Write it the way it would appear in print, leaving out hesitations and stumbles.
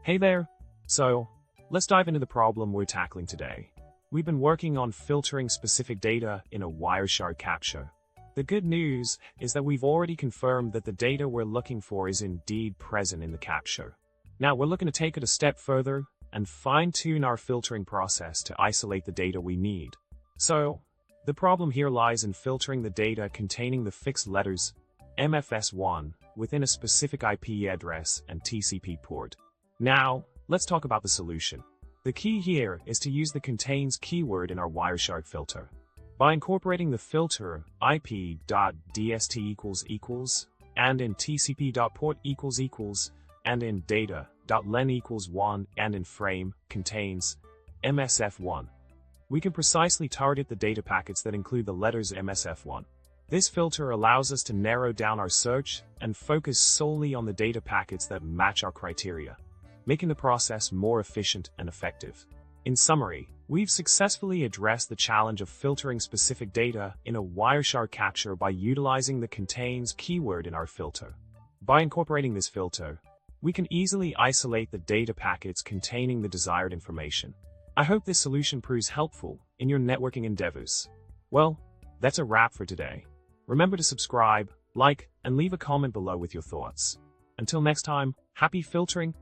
Hey there! So, let's dive into the problem we're tackling today. We've been working on filtering specific data in a Wireshark capture. The good news is that we've already confirmed that the data we're looking for is indeed present in the capture. Now we're looking to take it a step further and fine-tune our filtering process to isolate the data we need. So, the problem here lies in filtering the data containing the fixed letters MFS1 within a specific IP address and TCP port. Now, let's talk about the solution. The key here is to use the contains keyword in our Wireshark filter. By incorporating the filter IP.dst equals and in TCP.port equals and in data.len equals 1 and in frame contains MSF1, we can precisely target the data packets that include the letters MSF1. This filter allows us to narrow down our search and focus solely on the data packets that match our criteria, making the process more efficient and effective. In summary, we've successfully addressed the challenge of filtering specific data in a Wireshark capture by utilizing the contains keyword in our filter. By incorporating this filter, we can easily isolate the data packets containing the desired information. I hope this solution proves helpful in your networking endeavors. Well, that's a wrap for today. Remember to subscribe, like, and leave a comment below with your thoughts. Until next time, happy filtering!